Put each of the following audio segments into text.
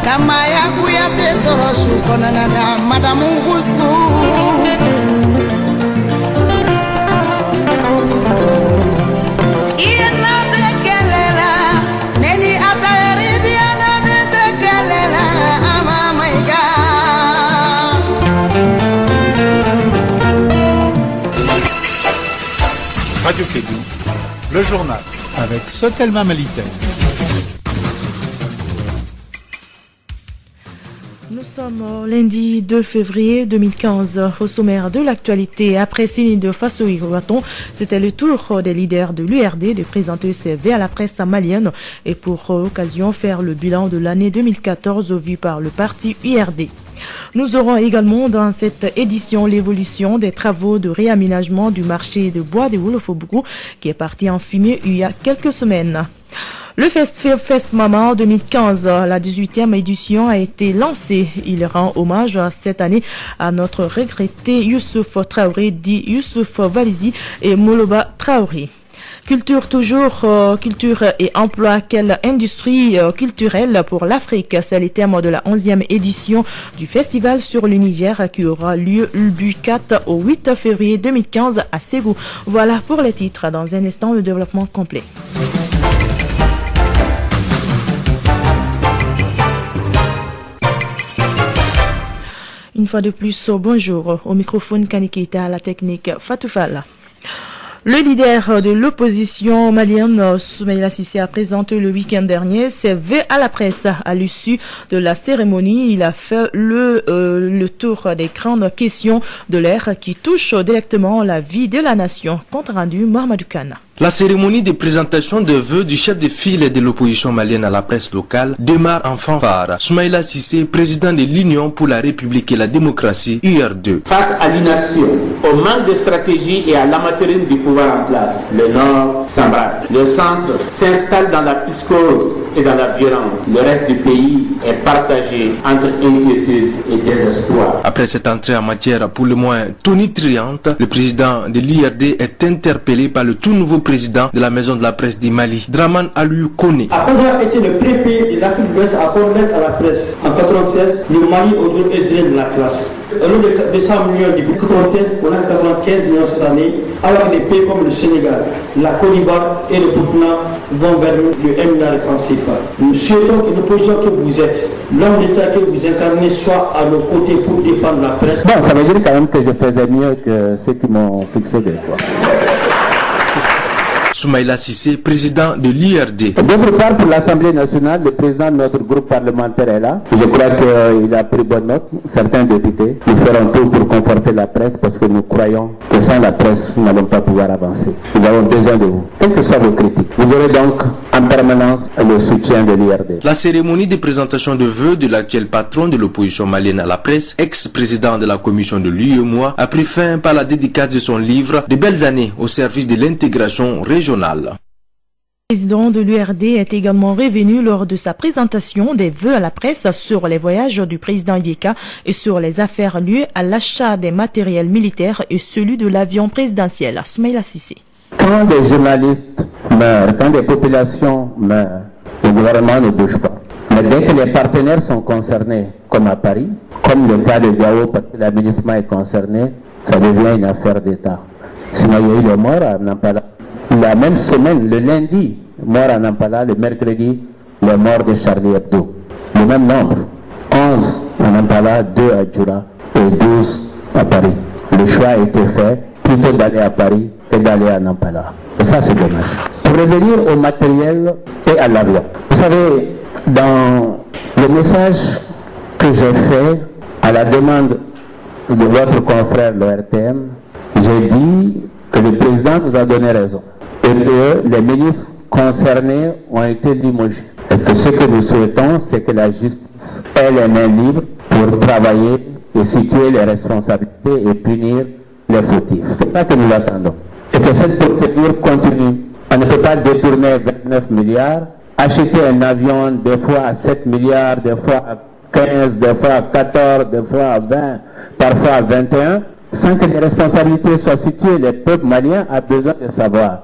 Kamaya Kuyate Soroshu Konanada, Madame Ngusku. Ianate Kelela, Neni Atayari Diana de Kelela, Amamaiga. Radio Kédou, le journal, avec Sotelma Malitaire. Nous sommes lundi 2 février 2015. Au sommaire de l'actualité, après Sini de Faso Iwaton, c'était le tour des leaders de l'URD de présenter ses vœux à la presse malienne et pour occasion faire le bilan de l'année 2014 vu par le parti URD. Nous aurons également dans cette édition l'évolution des travaux de réaménagement du marché de bois de Wolofobougou qui est parti en fumée il y a quelques semaines. Le Fest Mama 2015, la 18e édition a été lancée. Il rend hommage cette année à notre regretté Youssouf Traoré, dit Youssouf Valizi et Moloba Traoré. Culture toujours, culture et emploi, quelle industrie culturelle pour l'Afrique. C'est le thème de la 11e édition du festival sur le Niger qui aura lieu du 4 au 8 février 2015 à Ségou. Voilà pour les titres. Dans un instant, le développement complet. Une fois de plus, bonjour. Au microphone, Kanikita, à la technique Fatoufala. Le leader de l'opposition malienne, Soumaïla Cissé, a présenté le week-end dernier ses vœux à la presse. À l'issue de la cérémonie, il a fait le tour des grandes questions de l'ère qui touchent directement la vie de la nation. Compte rendu, Mohamedou Kana. La cérémonie de présentation des vœux du chef de file de l'opposition malienne à la presse locale démarre en fanfare. Soumaïla Cissé, président de l'Union pour la République et la démocratie, UR2. Face à l'inaction, au manque de stratégie et à l'amateurisme du pouvoir en place, le Nord s'embrase. Le centre s'installe dans la psychose et dans la violence. Le reste du pays est partagé entre inquiétude et désespoir. Après cette entrée en matière pour le moins tonitruante, le président de l'IRD est interpellé par le tout nouveau président de la maison de la presse du Mali, Draman Aliou Kone. Après avoir été le premier pays de l'Afrique de l'Ouest à connaître à la presse en 1996, le Mali aujourd'hui est drôle de la classe. Au lieu de 200 millions depuis 1996, on a 95 millions cette année, alors que des pays comme le Sénégal, la Côte d'Ivoire et le Burkina vont vers le 1 milliard de francs CFA. Nous souhaitons que l'opposition que vous êtes, l'homme d'État que vous incarnez, soit à nos côtés pour défendre la presse. Bon, ça veut dire quand même que je faisais mieux que ceux qui m'ont succédé, quoi. Soumaïla Cissé, président de l'IRD. D'autre part, pour l'Assemblée nationale, le président de notre groupe parlementaire est là. Je crois qu'il a pris bonne note. Certains députés, nous ferons tout pour conforter la presse parce que nous croyons que sans la presse, nous n'allons pas pouvoir avancer. Nous avons besoin de vous, quelles que soient vos critiques. Vous aurez donc en permanence le soutien de l'IRD. La cérémonie de présentation de vœux de l'actuel patron de l'opposition malienne à la presse, ex-président de la commission de l'UEMOA, a pris fin par la dédicace de son livre « De belles années au service de l'intégration régionale ». Le président de l'URD est également revenu lors de sa présentation des vœux à la presse sur les voyages du président Ibeka et sur les affaires liées à l'achat des matériels militaires et celui de l'avion présidentiel. Soumaïla Cissé. Quand des journalistes meurent, quand des populations meurent, le gouvernement ne bouge pas. Mais dès que les partenaires sont concernés, comme à Paris, comme le cas de Gao, parce que l'aménagement est concerné, ça devient une affaire d'État. Sinon, il y a eu le mort à Nampala. La même semaine, le lundi, mort à Nampala, le mercredi, le mort de Charlie Hebdo. Le même nombre, 11 à Nampala, 2 à Djoura et 12 à Paris. Le choix a été fait plutôt d'aller à Paris que d'aller à Nampala. Et ça, c'est dommage. Pour revenir au matériel et à la loi. Vous savez, dans le message que j'ai fait à la demande de votre confrère, le RTM, j'ai dit que le président nous a donné raison et que les ministres concernés ont été limogés. Et que ce que nous souhaitons, c'est que la justice ait les mains libres pour travailler et situer les responsabilités et punir les fautifs. C'est ça que nous attendons. Et que cette procédure continue. On ne peut pas détourner 29 milliards, acheter un avion des fois à 7 milliards, des fois à 15, des fois à 14, des fois à 20, parfois à 21, sans que les responsabilités soient situées. Le peuple malien a besoin de savoir.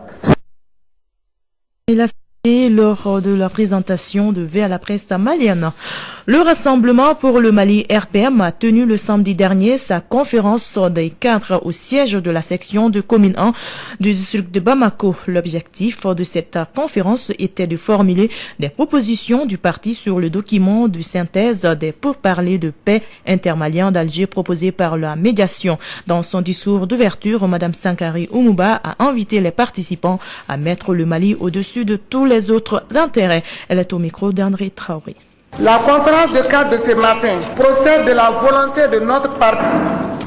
Et lors de la présentation de V à la presse malienne. Le Rassemblement pour le Mali RPM a tenu le samedi dernier sa conférence des cadres au siège de la section de commune 1 du district de Bamako. L'objectif de cette conférence était de formuler des propositions du parti sur le document de synthèse des pourparlers de paix intermaliens d'Alger proposé par la médiation. Dans son discours d'ouverture, Mme Sankari Oumouba a invité les participants à mettre le Mali au-dessus de tous les autres intérêts. Elle est au micro d'André Traoré. La conférence de cadre de ce matin procède de la volonté de notre parti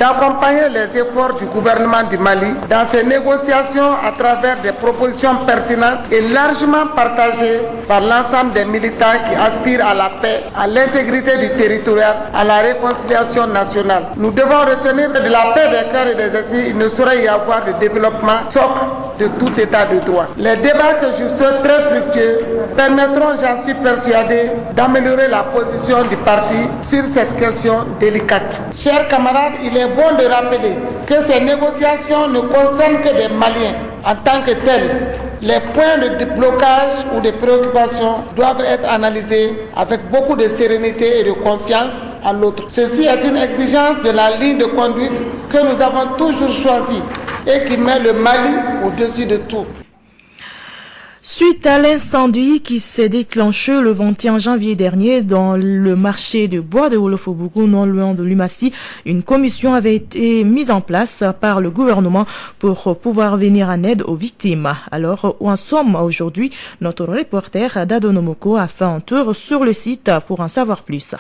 d'accompagner les efforts du gouvernement du Mali dans ces négociations à travers des propositions pertinentes et largement partagées par l'ensemble des militants qui aspirent à la paix, à l'intégrité du territoire, à la réconciliation nationale. Nous devons retenir que de la paix des cœurs et des esprits, il ne saurait y avoir de développement socle de tout état de droit. Les débats que je souhaite très fructueux permettront, j'en suis persuadé, d'améliorer la position du parti sur cette question délicate. Chers camarades, il est bon de rappeler que ces négociations ne concernent que des Maliens. En tant que tels, les points de blocage ou de préoccupation doivent être analysés avec beaucoup de sérénité et de confiance à l'autre. Ceci est une exigence de la ligne de conduite que nous avons toujours choisie et qui met le Mali au-dessus de tout. Suite à l'incendie qui s'est déclenché le 21 janvier dernier dans le marché de bois de Wolofobougou, non loin de Lumassi, une commission avait été mise en place par le gouvernement pour pouvoir venir en aide aux victimes. Alors, où en sommes aujourd'hui? Notre reporter Dadonomoko a fait un tour sur le site pour en savoir plus.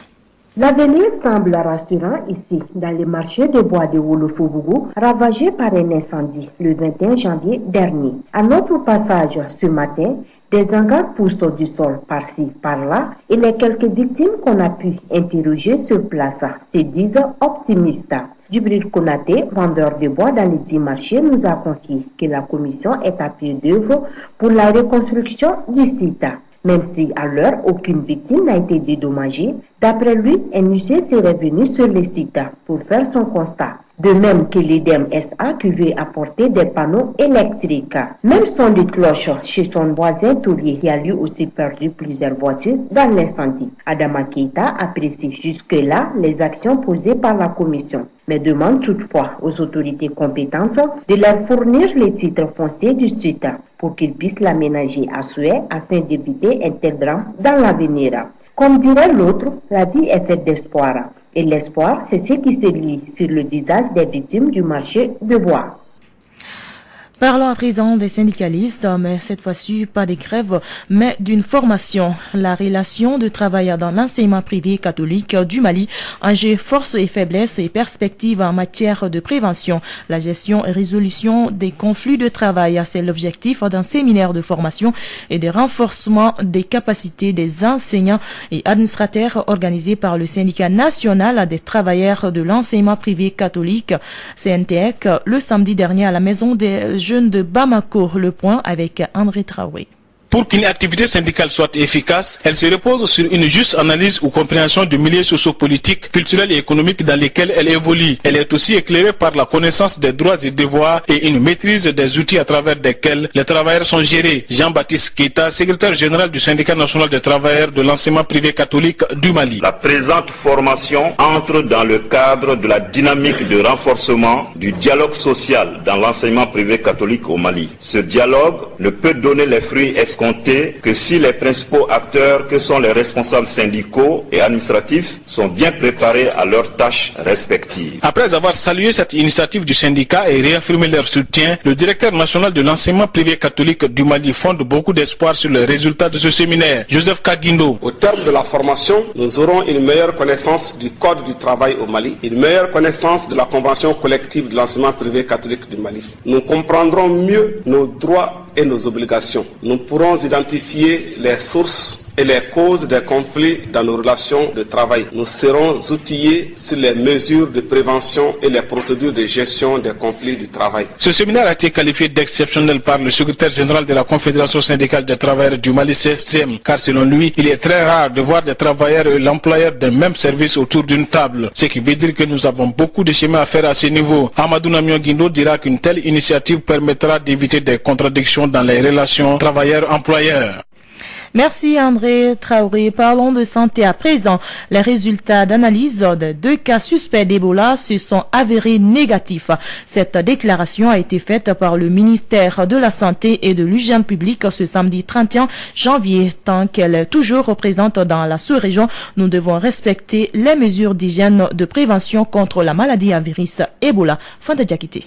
L'avenir semble rassurant ici, dans le marché de bois de Wolofobougou, ravagé par un incendie le 21 janvier dernier. À notre passage ce matin, des hangars poussent du sol par-ci, par-là, et les quelques victimes qu'on a pu interroger sur place se disent optimistes. Djibril Konaté, vendeur de bois dans les 10 marchés, nous a confié que la commission est à pied d'œuvre pour la reconstruction du site. Même si à l'heure, aucune victime n'a été dédommagée, d'après lui, un huissier serait venu sur le site pour faire son constat. De même que l'IDEM SA qui veut apporter des panneaux électriques. Même son de cloche chez son voisin taulier qui a lui aussi perdu plusieurs voitures dans l'incendie. Adama Keita apprécie jusque-là les actions posées par la commission, mais demande toutefois aux autorités compétentes de leur fournir les titres fonciers du site pour qu'ils puissent l'aménager à souhait afin d'éviter un tel drame dans l'avenir. Comme dirait l'autre, la vie est faite d'espoir. Et l'espoir, c'est ce qui se lit sur le visage des victimes du marché de bois. Parlons à présent des syndicalistes, mais cette fois-ci pas des grèves, mais d'une formation. La relation de travail dans l'enseignement privé catholique du Mali, enjeux, forces et faiblesses et perspectives en matière de prévention, la gestion et résolution des conflits de travail. C'est l'objectif d'un séminaire de formation et de renforcement des capacités des enseignants et administrateurs organisé par le syndicat national des travailleurs de l'enseignement privé catholique, CNTEC, le samedi dernier à la maison des jeunes de Bamako. Le point avec André Traoré. Pour qu'une activité syndicale soit efficace, elle se repose sur une juste analyse ou compréhension du milieu socio-politique, culturel et économique dans lequel elle évolue. Elle est aussi éclairée par la connaissance des droits et devoirs et une maîtrise des outils à travers lesquels les travailleurs sont gérés. Jean-Baptiste Keita, secrétaire général du syndicat national des travailleurs de l'enseignement privé catholique du Mali. La présente formation entre dans le cadre de la dynamique de renforcement du dialogue social dans l'enseignement privé catholique au Mali. Ce dialogue ne peut donner les fruits que si les principaux acteurs que sont les responsables syndicaux et administratifs sont bien préparés à leurs tâches respectives. Après avoir salué cette initiative du syndicat et réaffirmé leur soutien, le directeur national de l'enseignement privé catholique du Mali fonde beaucoup d'espoir sur les résultats de ce séminaire. Joseph Kagindo. Au terme de la formation, nous aurons une meilleure connaissance du code du travail au Mali, une meilleure connaissance de la convention collective de l'enseignement privé catholique du Mali. Nous comprendrons mieux nos droits et nos obligations. Nous pourrons identifier les sources et les causes des conflits dans nos relations de travail. Nous serons outillés sur les mesures de prévention et les procédures de gestion des conflits du travail. Ce séminaire a été qualifié d'exceptionnel par le secrétaire général de la Confédération syndicale des travailleurs du Mali, CSTM, car selon lui, il est très rare de voir des travailleurs et l'employeur d'un même service autour d'une table. Ce qui veut dire que nous avons beaucoup de chemin à faire à ce niveau. Amadou Namion Guindo dira qu'une telle initiative permettra d'éviter des contradictions dans les relations travailleurs-employeurs. Merci André Traoré. Parlons de santé à présent. Les résultats d'analyse de 2 cas suspects d'Ebola se sont avérés négatifs. Cette déclaration a été faite par le ministère de la Santé et de l'Hygiène publique ce samedi 31 janvier. Tant qu'elle est toujours présente dans la sous-région, nous devons respecter les mesures d'hygiène de prévention contre la maladie à virus Ebola. Fanta Diakité.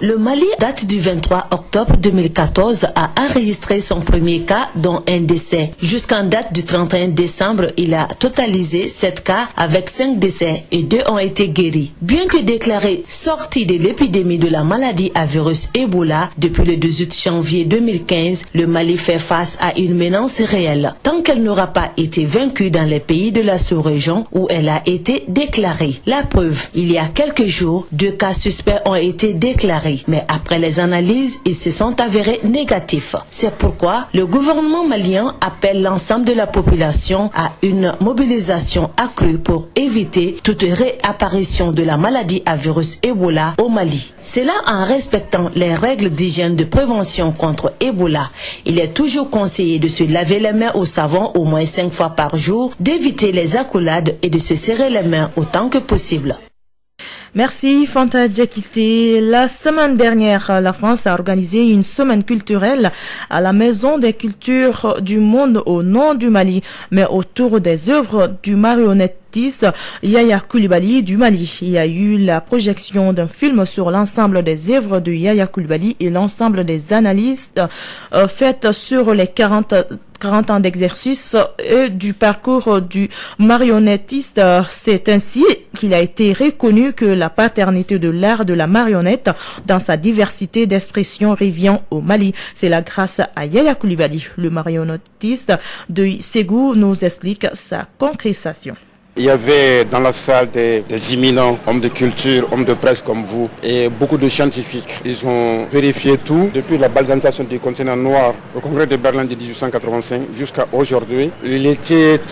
Le Mali date du 23 octobre 2014 a enregistré son premier cas dont un décès. Jusqu'en date du 31 décembre, il a totalisé 7 cas avec 5 décès et 2 ont été guéris. Bien que déclaré sorti de l'épidémie de la maladie à virus Ebola depuis le 18 janvier 2015, le Mali fait face à une menace réelle. Tant qu'elle n'aura pas été vaincue dans les pays de la sous-région où elle a été déclarée. La preuve, il y a quelques jours, 2 cas suspects ont été déclarés. Mais après les analyses, ils se sont avérés négatifs. C'est pourquoi le gouvernement malien appelle l'ensemble de la population à une mobilisation accrue pour éviter toute réapparition de la maladie à virus Ebola au Mali. C'est là en respectant les règles d'hygiène de prévention contre Ebola. Il est toujours conseillé de se laver les mains au savon au moins 5 fois par jour, d'éviter les accolades et de se serrer les mains autant que possible. Merci Fanta Diakité. La semaine dernière, la France a organisé une semaine culturelle à la Maison des Cultures du Monde au nord du Mali, mais autour des œuvres du marionnettiste Yaya Coulibaly du Mali. Il y a eu la projection d'un film sur l'ensemble des œuvres de Yaya Coulibaly et l'ensemble des analyses faites sur les 40 ans d'exercice et du parcours du marionnettiste. C'est ainsi qu'il a été reconnu que la paternité de l'art de la marionnette dans sa diversité d'expression revient au Mali. C'est là grâce à Yaya Coulibaly. Le marionnettiste de Ségou nous explique sa concrétisation. Il y avait dans la salle des éminents hommes de culture, hommes de presse comme vous et beaucoup de scientifiques. Ils ont vérifié tout depuis la balkanisation du continent noir au congrès de Berlin de 1885 jusqu'à aujourd'hui. Il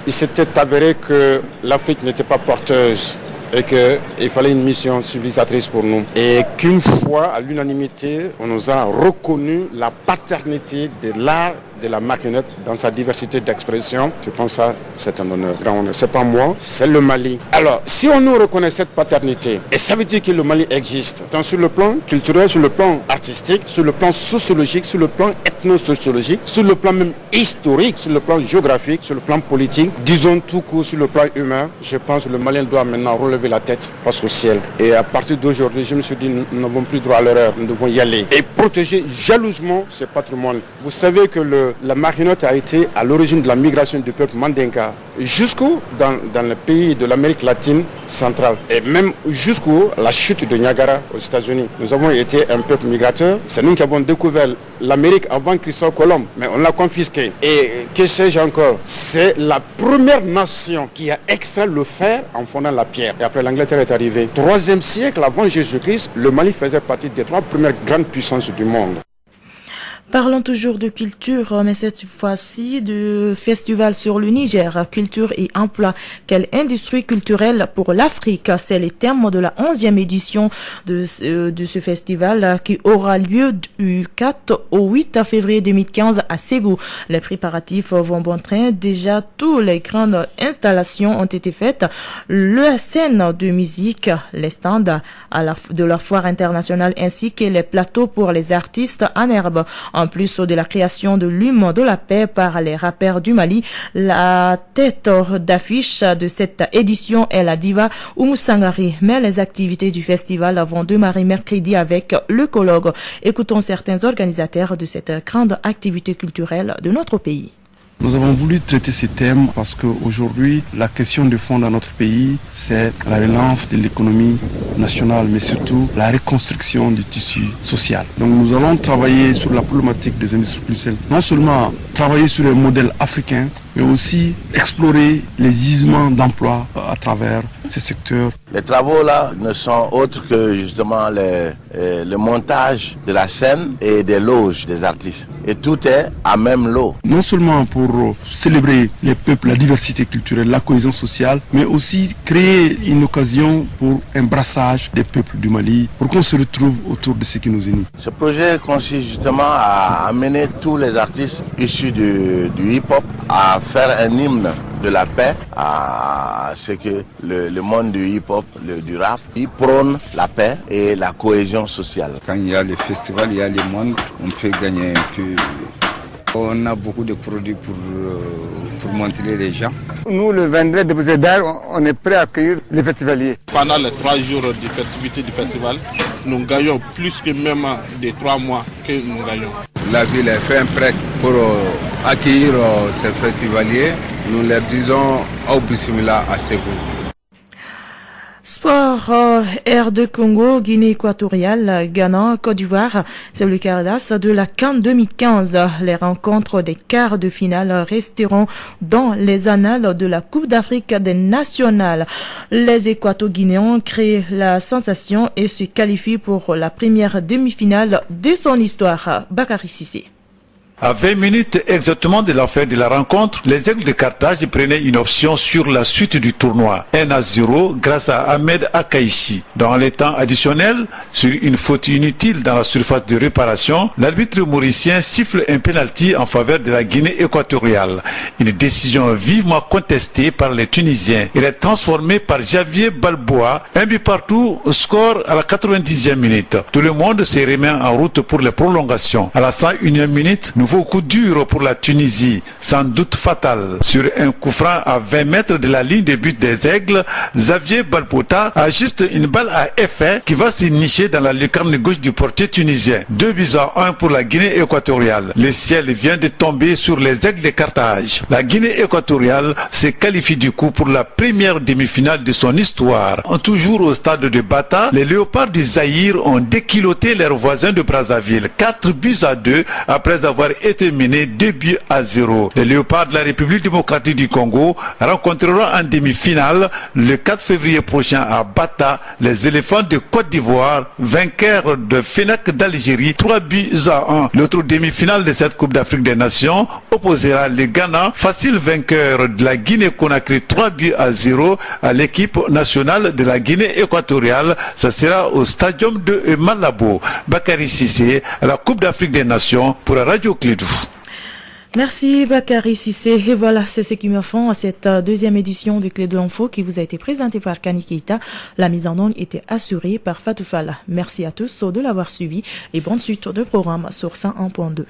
s'était avéré que l'Afrique n'était pas porteuse et qu'il fallait une mission civilisatrice pour nous. Et qu'une fois, à l'unanimité, on nous a reconnu la paternité de l'art de la marionnette dans sa diversité d'expression. Je pense que ça, c'est un honneur, grand honneur. C'est pas moi, c'est le Mali. Alors, si on nous reconnaît cette paternité, et ça veut dire que le Mali existe, tant sur le plan culturel, sur le plan artistique, sur le plan sociologique, sur le plan ethno-sociologique, sur le plan même historique, sur le plan géographique, sur le plan politique, disons tout court sur le plan humain, je pense que le Malien doit maintenant relever la tête face au ciel. Et à partir d'aujourd'hui, je me suis dit, nous n'avons plus droit à l'erreur, nous devons y aller. Et protéger jalousement ce patrimoine. Vous savez que la marionnette a été à l'origine de la migration du peuple Mandinka jusqu'au dans le pays de l'Amérique latine centrale et même jusqu'au la chute de Niagara aux États-Unis. Nous avons été un peuple migrateur. C'est nous qui avons découvert l'Amérique avant Christophe Colomb, mais on l'a confisqué. Et que sais-je encore? C'est la première nation qui a extrait le fer en fondant la pierre. Et après l'Angleterre est arrivée. 3e siècle avant Jésus-Christ, le Mali faisait partie des 3 premières grandes puissances du monde. Parlons toujours de culture, mais cette fois-ci de festival sur le Niger, culture et emploi. Quelle industrie culturelle pour l'Afrique? C'est le thème de la 11e édition de ce festival qui aura lieu du 4 au 8 février 2015 à Ségou. Les préparatifs vont bon train. Déjà, toutes les grandes installations ont été faites. La scène de musique, les stands de la foire internationale ainsi que les plateaux pour les artistes en herbe. En plus de la création de l'hymne de la paix par les rappeurs du Mali, la tête d'affiche de cette édition est la diva Oumou Sangari. Mais les activités du festival vont démarrer mercredi avec le colloque. Écoutons certains organisateurs de cette grande activité culturelle de notre pays. Nous avons voulu traiter ce thème parce qu'aujourd'hui, la question de fond dans notre pays, c'est la relance de l'économie nationale, mais surtout la reconstruction du tissu social. Donc nous allons travailler sur la problématique des industries culturelles. Non seulement travailler sur un modèle africain, mais aussi explorer les gisements d'emploi à travers ces secteurs. Les travaux là ne sont autres que justement le montage de la scène et des loges des artistes. Et tout est à même l'eau. Non seulement pour célébrer les peuples, la diversité culturelle, la cohésion sociale, mais aussi créer une occasion pour un brassage des peuples du Mali, pour qu'on se retrouve autour de ce qui nous unit. Ce projet consiste justement à amener tous les artistes issus du hip-hop à faire un hymne de la paix, à ce que le monde du hip-hop, du rap, il prône la paix et la cohésion sociale. Quand il y a le festival, il y a le monde, on peut gagner un peu. On a beaucoup de produits pour montrer les gens. Nous, le 22 décembre, on est prêt à accueillir les festivaliers. Pendant les 3 jours de festivité du festival, nous gagnons plus que même des 3 mois que nous gagnons. La ville est fait un prêt pour accueillir ces festivaliers. Nous leur disons au bismillah à Ségou. Sport, Air de Congo, Guinée équatoriale, Ghana, Côte d'Ivoire, c'est le cardas de la CAN 2015. Les rencontres des quarts de finale resteront dans les annales de la Coupe d'Afrique des nationales. Les Équato-Guinéens créent la sensation et se qualifient pour la première demi-finale de son histoire. Bakary Cissé. À 20 minutes exactement de la fin de la rencontre, les Aigles de Carthage prenaient une option sur la suite du tournoi. 1-0 grâce à Ahmed Akaïchi. Dans les temps additionnels, sur une faute inutile dans la surface de réparation, l'arbitre mauricien siffle un penalty en faveur de la Guinée équatoriale. Une décision vivement contestée par les Tunisiens. Elle est transformée par Javier Balboa. Un but partout, score à la 90e minute. Tout le monde se remet en route pour les prolongations. À la 101e minute, nouveau coup dur pour la Tunisie, sans doute fatal. Sur un coup franc à 20 mètres de la ligne de but des Aigles, Xavier Balbota ajuste une balle à effet qui va se nicher dans la lucarne gauche du portier tunisien. 2-1 pour la Guinée équatoriale. Le ciel vient de tomber sur les Aigles de Carthage. La Guinée équatoriale se qualifie du coup pour la première demi-finale de son histoire. Toujours au stade de Bata, les Léopards du Zaïre ont déquilotté leurs voisins de Brazzaville. 4-2 après avoir été mené 2-0. Les Léopards de la République démocratique du Congo rencontreront en demi-finale le 4 février prochain à Bata les éléphants de Côte d'Ivoire, vainqueurs de Fenac d'Algérie 3-1. L'autre demi-finale de cette Coupe d'Afrique des Nations opposera le Ghana, facile vainqueur de la Guinée-Conakry 3-0 à l'équipe nationale de la Guinée équatoriale. Ça sera au stadium de Malabo. Bakary Cissé à la Coupe d'Afrique des Nations pour Radio Clédou. Merci Bakary Cissé. Et voilà, c'est ce qui me font à cette deuxième édition de Clédou Info qui vous a été présentée par Kani Keita. La mise en onde était assurée par Fatou Falla. Merci à tous de l'avoir suivi et bonne suite de programme sur 101.2.